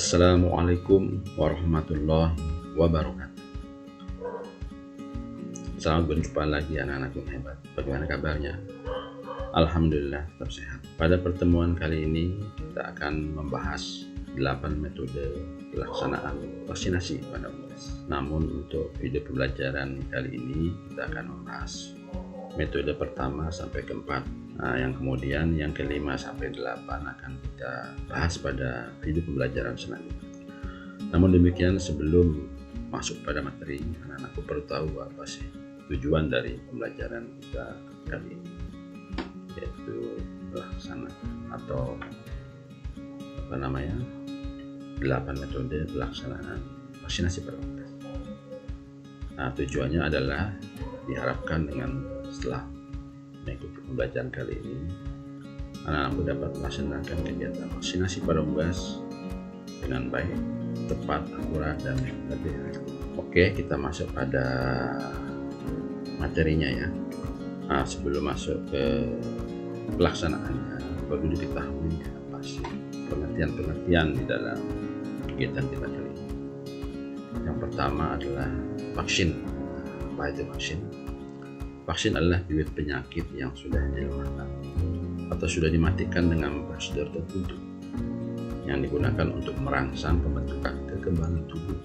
Assalamualaikum warahmatullahi wabarakatuh. Selamat berjumpa lagi anak-anak yang hebat. Bagaimana kabarnya? Alhamdulillah tetap sehat. Pada pertemuan kali ini kita akan membahas 8 metode pelaksanaan vaksinasi pada unggas. Namun untuk video pembelajaran kali ini kita akan membahas metode pertama sampai keempat. Yang kemudian yang kelima sampai 8 akan kita bahas pada video pembelajaran selanjutnya. Namun demikian, sebelum masuk pada materi, anak-anakku perlu tahu apa sih tujuan dari pembelajaran kita kali ini, yaitu pelaksanaan atau 8 metode pelaksanaan vaksinasi pada unggas. Tujuannya adalah diharapkan dengan setelah mengikuti pembelajaran kali ini, anak-anakku dapat melaksanakan kegiatan vaksinasi pada unggas dengan baik, tepat, akurat, dan lebih efektif. Oke, kita masuk pada materinya ya. Sebelum masuk ke pelaksanaannya, perlu diketahui apa sih pengertian di dalam kegiatan kita kali ini. Yang pertama adalah vaksin. Apa itu vaksin? Vaksin adalah bibit penyakit yang sudah dilemahkan atau sudah dimatikan dengan prosedur tertentu yang digunakan untuk merangsang pembentukan kekebalan tubuh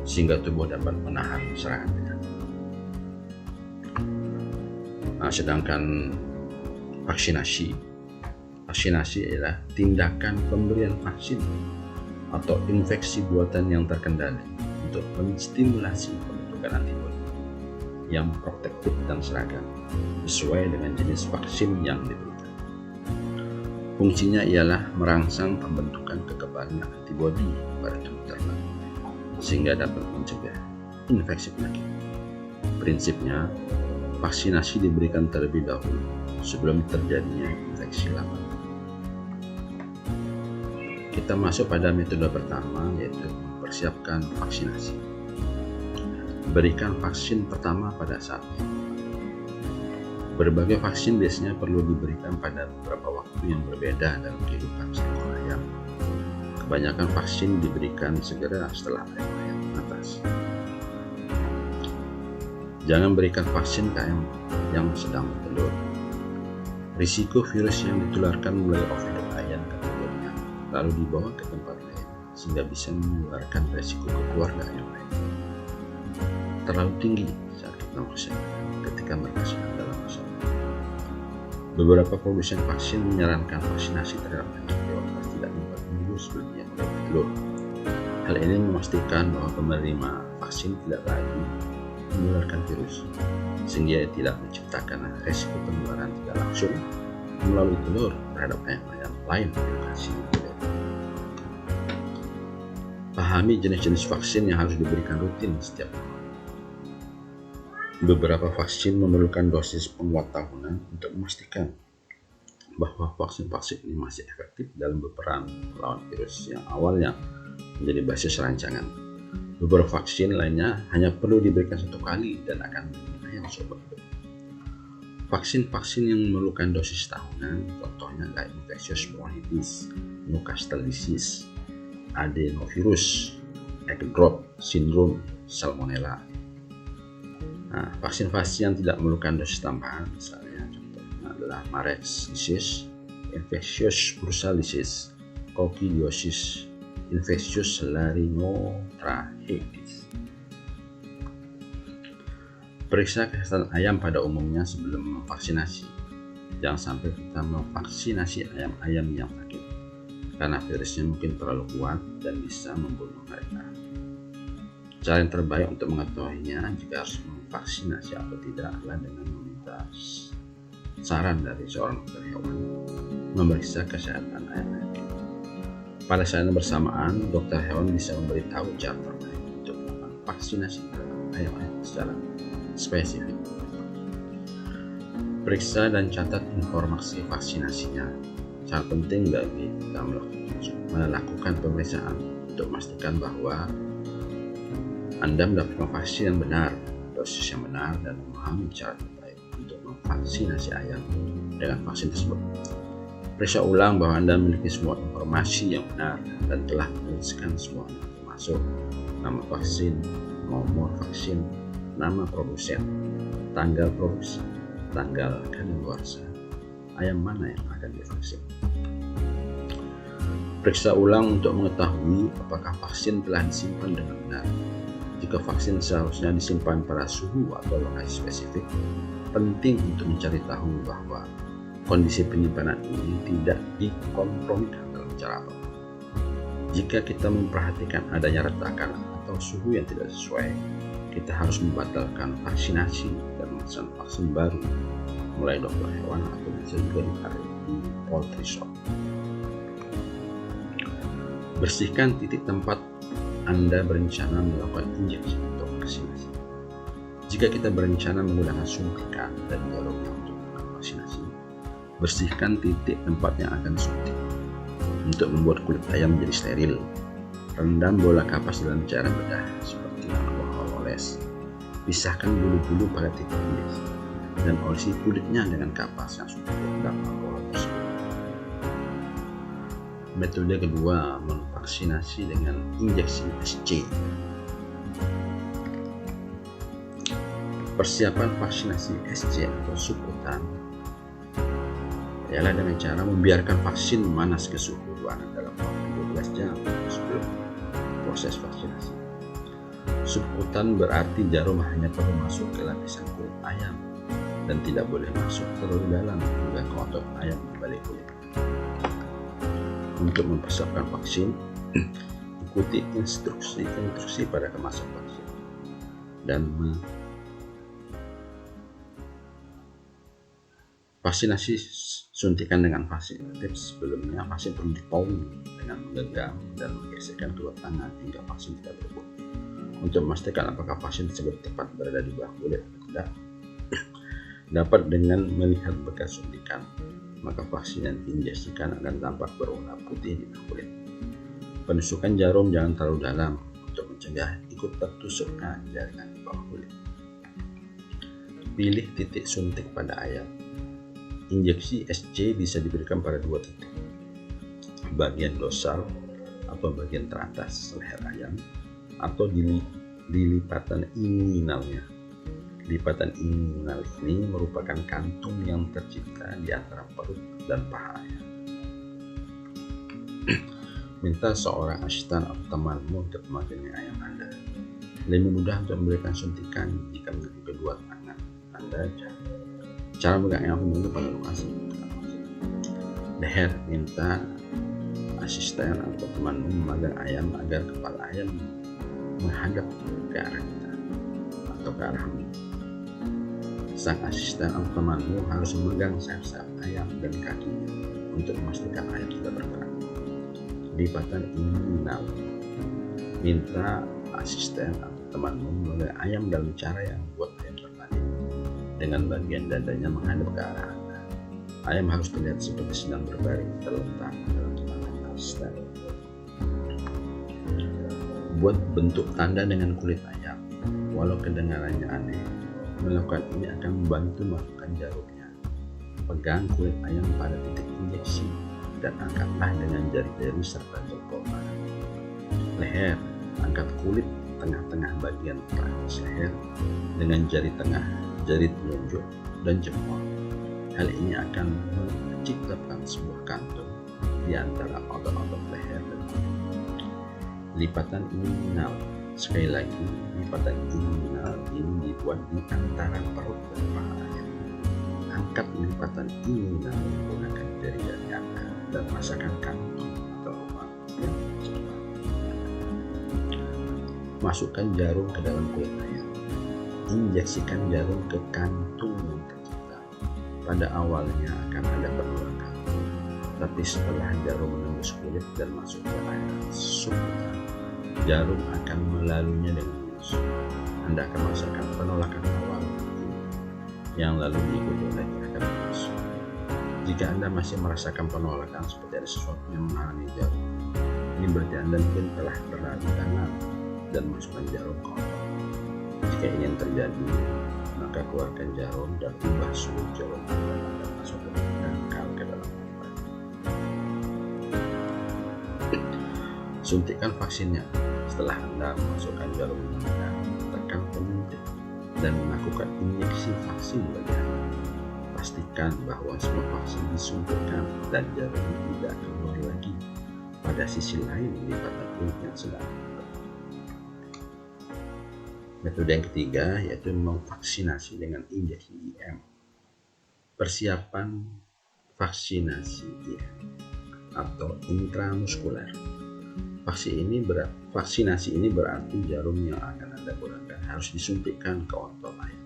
sehingga tubuh dapat menahan serangan penyakit. Sedangkan vaksinasi adalah tindakan pemberian vaksin atau infeksi buatan yang terkendali untuk menstimulasi pembentukan antibodi yang protektif dan seragam sesuai dengan jenis vaksin yang diberikan. Fungsinya ialah merangsang pembentukan kekebalan antibodi pada tubuh ternak sehingga dapat mencegah infeksi penyakit. Prinsipnya, vaksinasi diberikan terlebih dahulu sebelum terjadinya infeksi lama. Kita masuk pada metode pertama, yaitu mempersiapkan vaksinasi. Berikan vaksin pertama pada saat itu. Berbagai vaksin biasanya perlu diberikan pada beberapa waktu yang berbeda dalam kehidupan seekor ayam. Kebanyakan vaksin diberikan segera setelah ayam menetas. Jangan berikan vaksin ke ayam yang sedang bertelur. Risiko virus yang ditularkan melalui oviduct ayam ke telurnya lalu dibawa ke tempat lain sehingga bisa menularkan risiko ke keluarga ayam lain terlalu tinggi saat kita vaksin ketika mereka sedang dalam masa. Beberapa produsen vaksin menyarankan vaksinasi terhadap ayam berobat tidak 4 minggu sebelum ia mulai bertelur. Hal ini memastikan bahwa penerima vaksin tidak lagi menularkan virus, sehingga tidak menciptakan risiko penularan tidak langsung melalui telur terhadap ayam lain di lokasi berbeda. Pahami jenis-jenis vaksin yang harus diberikan rutin setiap tahun. Beberapa vaksin memerlukan dosis penguat tahunan untuk memastikan bahwa vaksin-vaksin ini masih efektif dalam berperan melawan virus yang awalnya menjadi basis rancangan. Beberapa vaksin lainnya hanya perlu diberikan 1 kali dan akan yang sobat. Vaksin-vaksin yang memerlukan dosis tahunan contohnya adalah infectious bronchitis, Newcastle disease, adenovirus, egg drop syndrome, salmonella. Vaksin-vaksin yang tidak memerlukan dosis tambahan misalnya contohnya adalah Marek's disease, infectious brucellosis, coccidiosis, infectious laryngotracheitis. Periksa kesehatan ayam pada umumnya sebelum memvaksinasi. Jangan sampai kita memvaksinasi ayam-ayam yang sakit karena virusnya mungkin terlalu kuat dan bisa membunuh mereka. Cara yang terbaik untuk mengetahuinya jika harus memvaksinasi atau tidak adalah dengan meminta saran dari seorang dokter hewan memeriksa kesehatan ayam. Pada saat yang bersamaan, dokter hewan bisa memberitahu cara terbaik untuk melakukan vaksinasi ayam-ayam secara spesifik. Periksa dan catat informasi vaksinasinya. Sangat penting bagi kita melakukan pemeriksaan untuk memastikan bahwa Anda mendapatkan vaksin yang benar, dosis yang benar, dan memahami cara terbaik untuk memvaksinasi ayam dengan vaksin tersebut. Periksa ulang bahwa Anda memiliki semua informasi yang benar dan telah menuliskan semuanya, termasuk nama vaksin, nomor vaksin, nama produsen, tanggal produksi, tanggal kadaluarsa, ayam mana yang akan divaksin. Periksa ulang untuk mengetahui apakah vaksin telah disimpan dengan benar. Jika vaksin seharusnya disimpan pada suhu atau lokasi spesifik, penting untuk mencari tahu bahwa kondisi penyimpanan ini tidak dikompromikan dalam cara apapun. Jika kita memperhatikan adanya retakan atau suhu yang tidak sesuai, kita harus membatalkan vaksinasi dan memesan vaksin baru, mulai dokter hewan atau bisa juga ditarik di poultry shop. Bersihkan titik tempat Anda berencana melakukan injeksi atau vaksinasi. Jika kita berencana menggunakan suntikan dan jarumnya untuk melakukan vaksinasi, bersihkan titik tempat yang akan disuntik. Untuk membuat kulit ayam menjadi steril, rendam bola kapas dalam cairan bedah seperti alkohol oles. Pisahkan bulu-bulu pada titik injeksi dan olesi kulitnya dengan kapas yang sudah direndam alkohol tersebut. Metode kedua, memvaksinasi dengan injeksi SC. Persiapan vaksinasi SC atau subkutan ialah dengan cara membiarkan vaksin memanas ke suhu ruangan dalam waktu 12 jam sebelum proses vaksinasi. Subkutan berarti jarum hanya perlu masuk ke lapisan kulit ayam dan tidak boleh masuk terlalu dalam hingga ke otot ayam di balik kulit. Untuk mempersiapkan vaksin, ikuti instruksi pada kemasan vaksin dan vaksinasi suntikan dengan vaksin. Tips sebelumnya, vaksin perlu dipaung dengan menggenggam dan menggesekkan kedua tangan hingga vaksin tidak berebut. Untuk memastikan apakah vaksin tersebut tepat berada di bawah kulit atau tidak, dapat dengan melihat bekas suntikan, maka vaksin yang diinjeksikan akan tampak berwarna putih di bawah kulit. Penusukan jarum jangan terlalu dalam untuk mencegah ikut tertusuknya jaringan di bawah kulit. Pilih titik suntik pada ayam. Injeksi SC bisa diberikan pada dua titik, bagian dorsal atau bagian teratas leher ayam, atau di lipatan inguinalnya. Lipatan inguinal ini merupakan kantung yang tercipta di antara perut dan paha ayam. Minta seorang asisten atau temanmu untuk memegangi ayam Anda. Lebih mudah untuk memberikan suntikan jika menggunakan kedua tangan Anda. Cara memegang ayam itu pada lokasi leher. Minta asisten atau temanmu memegang ayam agar kepala ayam menghadap ke arah kita atau ke arahmu. Sang asisten atau temanmu harus memegang sayap-sayap ayam dan kakinya untuk memastikan ayam tidak bergerak. Lipatan inguinal. Minta asisten atau temanmu memegang ayam dalam cara yang membuat ayam terbalik, dengan bagian dadanya menghadap ke arah Anda. Ayam harus terlihat seperti sedang berbaring terlentang dalam tangan asisten. Buat bentuk tanda dengan kulit ayam. Walau kedengarannya aneh, melakukan ini akan membantu masukkan jarumnya. Pegang kulit ayam pada titik injeksi dan angkatlah dengan jari-jari serta jempol tangan. Leher, angkat kulit tengah-tengah bagian teratas leher dengan jari tengah, jari telunjuk, dan jempol. Hal ini akan menciptakan sebuah kantung di antara otot-otot leher dan kulit. Lipatan inguinal. Sekali lagi, lipatan inguinal ini dibuat di antara perut dan paha ayam. Angkat lipatan inguinal menggunakan jari-jari Anda dan rasakan kantung atau lubang yang tercipta. Masukkan jarum ke dalam kulit ayam. Injeksikan jarum ke kantung yang tercipta. Pada awalnya akan ada penolakan, tapi setelah jarum menembus kulit dan masuk ke area subkutan, jarum akan melaluinya dengan mulus. Anda akan merasakan penolakan awal yang lalu diikuti oleh gerakan mulus. Jika Anda masih merasakan penolakan seperti ada sesuatu yang menghalangi jarum, ini berarti Anda mungkin telah berlari kanan dan masukkan jarum ke otot. Jika ini yang terjadi, maka keluarkan jarum dan ubah suhu jarum dan masukkan dangkal ke dalam otot. Suntikkan vaksinnya. Setelah Anda memasukkan jarum Anda, tekan penyuntik dan melakukan injeksi vaksin bagi Anda. Pastikan bahwa semua vaksin disuntikkan dan jarum tidak keluar lagi pada sisi lain di batang kulit yang sedang. Metode yang ketiga yaitu memvaksinasi dengan injeksi IM. Persiapan vaksinasi IM atau intramuskuler. Vaksinasi ini berarti jarum yang akan Anda gunakan harus disuntikkan ke otot ayam.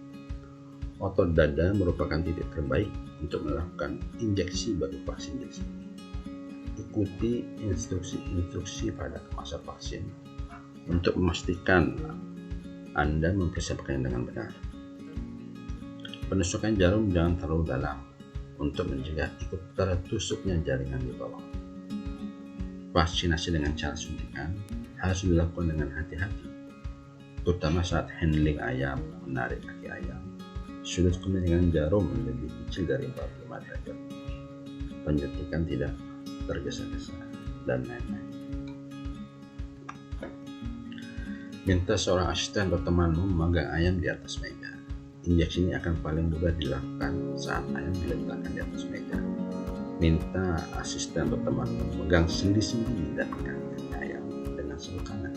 Otot dada merupakan titik terbaik untuk melakukan injeksi bagi vaksin jenis ini. Ikuti instruksi pada kemasan vaksin untuk memastikan Anda mempersiapkannya dengan benar. Penusukan jarum jangan terlalu dalam untuk mencegah ikut tertusuknya jaringan di bawah. Vaksinasi dengan cara suntikan harus dilakukan dengan hati-hati, terutama saat handling ayam, menarik kaki ayam. Sudut kemiringan jarum lebih kecil dari 45 derajat. Penyuntikan tidak tergesa-gesa dan lain-lain. Minta seorang asisten atau temanmu memegang ayam di atas meja. Injeksi ini akan paling mudah dilakukan saat ayam diletakkan di atas meja. Minta asisten atau temanmu memegang sendi-sendi dan kaki ayam dengan seluruh tangan.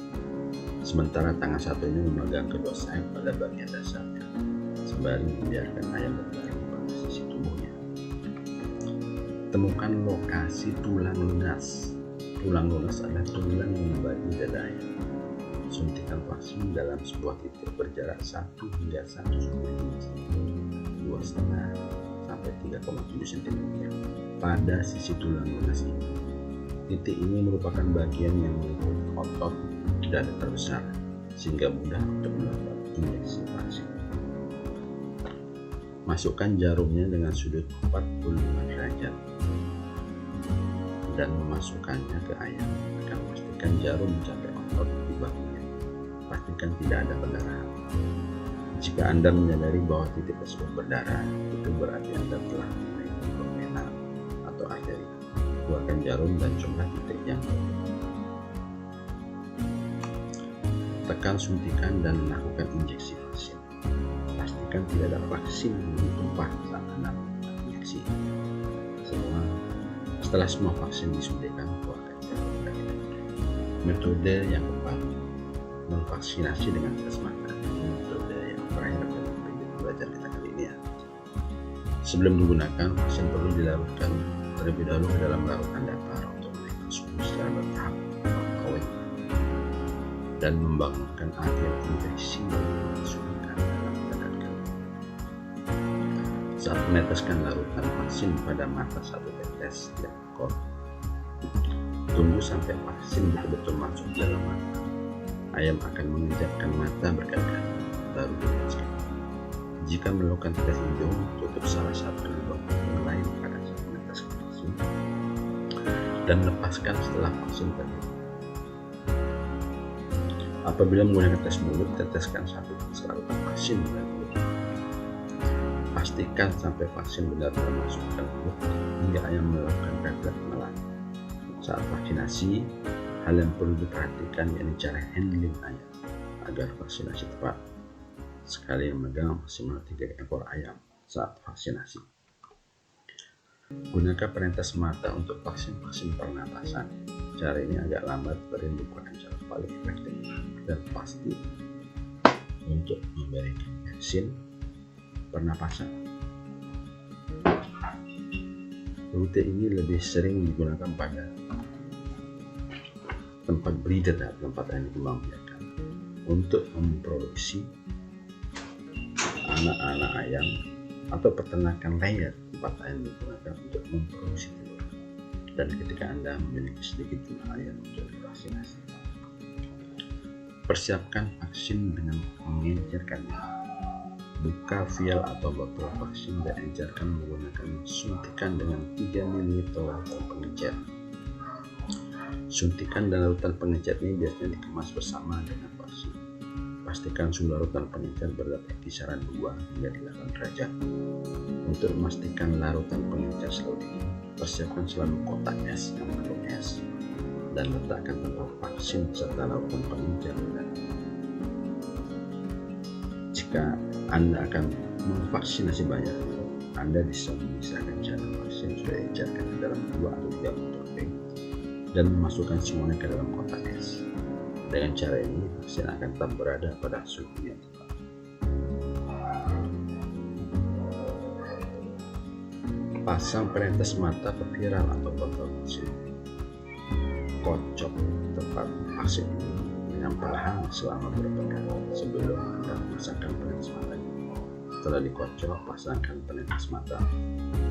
Sementara tangan satunya memegang kedua sayap pada bagian dasarnya, sembari membiarkan ayam berbaring pada sisi tubuhnya. Temukan lokasi tulang lunas. Tulang lunas adalah tulang yang membagi dada ayam. Suntikan vaksin dalam sebuah titik berjarak 1 hingga 1,5 cm, 2,5 sampai 3,7 cm pada sisi tulang lunas ini. Titik ini merupakan bagian yang meliputi otot dada terbesar, sehingga mudah untuk melakukan injeksi vaksin. Masukkan jarumnya dengan sudut 45 derajat dan memasukkannya ke ayam. Akan pastikan jarum mencapai otot di bahunya. Pastikan tidak ada pendarahan. Jika Anda menyadari bahwa titik tersebut berdarah, itu berarti Anda telah memiliki vena atau arteri. Keluarkan jarum dan coba titik yang tekan suntikan dan lakukan injeksi vaksin. Pastikan tidak ada vaksin yang ditumpah saat Anda melakukan injeksi. Setelah semua vaksin disuntikan, keluarkan jarum dari dada. Metode yang keempat, memvaksinasi dengan tes mata. Metode yang terakhir dalam belajar kita kali ini ya. Sebelum digunakan, vaksin perlu dilarutkan terlebih dahulu ke dalam larutan datar untuk menaikkan suhu secara bertahap dan membangunkan area infeksi yang dimasukkan dalam badan kami. Saat meneteskan larutan vaksin pada mata satu tetes setiap ekor, tunggu sampai vaksin betul-betul masuk dalam mata. Ayam akan menginjakkan mata berkali-kali, baru diteteskan. Jika melakukan tetes hidung, tutup salah satu lubang yang lain pada saat meneteskan vaksin dan lepaskan setelah vaksin penuh. Apabila menggunakan tes mulut, teteskan satu larutan vaksin pada mulut. Pastikan sampai vaksin benar-benar masuk ke mulut hingga ayam melakukan refleks menelan. Saat vaksinasi, hal yang perlu diperhatikan yakni cara handling ayam agar vaksinasi tepat. Sekali memegang maksimal 3 ekor ayam saat vaksinasi. Gunakan penetes mata untuk vaksin-vaksin pernapasan. Cara ini agak lambat, tapi merupakan cara paling efektif dan pasti untuk memberikan vaksin pernapasan. Rute ini lebih sering digunakan pada tempat breeder atau tempat yang dikembang biakan untuk memproduksi anak-anak ayam atau peternakan layer. Tempat ayam digunakan untuk memproduksi telur, dan ketika Anda memiliki sedikit jumlah ayam untuk divaksinasi, persiapkan vaksin dengan mengencerkannya. Buka vial atau botol vaksin dan encerkan menggunakan suntikan dengan 3 ml larutan pengencer. Suntikan dan larutan pengencer ini biasanya dikemas bersama dengan vaksin. Pastikan suhu larutan pengencer berada pada kisaran 2 hingga 8 derajat. Untuk memastikan larutan pengencer selalu dingin, persiapkan selalu kotak es yang penuh es. dan letakkan tempat vaksin serta lakukan penunjang. Jika Anda akan memvaksinasi banyak, Anda bisa memisahkan cara vaksin sudah dicairkan ke dalam 2 atau 3 botol pink dan memasukkan semuanya ke dalam kotak es. Dengan cara ini, vaksin akan tetap berada pada suhu yang tepat. Pasang penetes mata ke viral atau botol vaksin. Kocok tempat vaksin ini dengan perlahan selama beberapa kali sebelum Anda memasangkan penetes mata ini. Setelah dikocok, pasangkan penetes mata.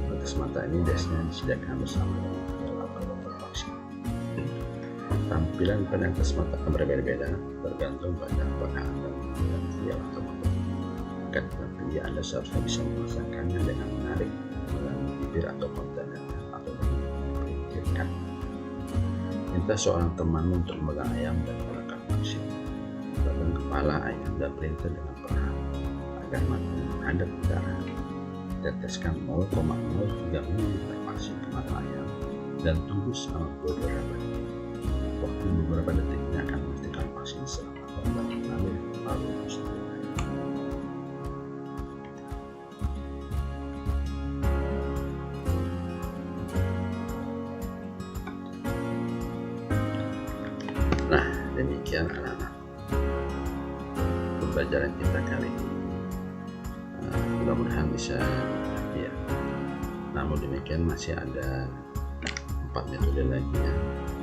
Penetes mata ini biasanya disediakan bersama dengan viral atau botol vaksin. Tampilan penetes mata akan berbeda-beda tergantung pada apakah Anda menggunakan viral atau botol. Tetapi Anda seharusnya bisa memasangkannya dengan menarik melalui bibir atau kontainer atau dengan melintirkan. Minta seorang temanmu untuk memegang ayam dan menggunakan vaksin. Pegang kepala ayam dan pelintir dengan perlahan agar mata menghadap ke darah. Teteskan 0,0 hingga ml vaksin ke mata ayam dan tunggu selama beberapa detik. Waktu beberapa detik ini akan memastikan vaksin selamat dan mengalir lalu musnah. Nah, demikian anak-anak pembelajaran kita kali ini. Mudah-mudahan bisa ya. Namun demikian masih ada 4 metode lagi ya,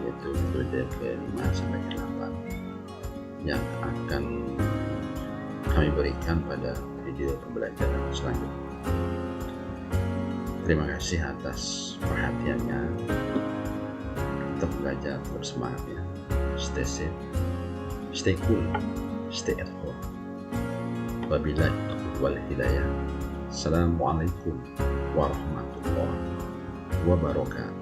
yaitu metode ke-5 sampai ke-8 yang akan kami berikan pada video pembelajaran selanjutnya. Terima kasih atas perhatiannya. Tetap belajar, tetap semangat ya. Stay safe, stay cool, stay at home. Wabillahi taufiq wal hidayah. Assalamualaikum warahmatullahi wabarakatuh.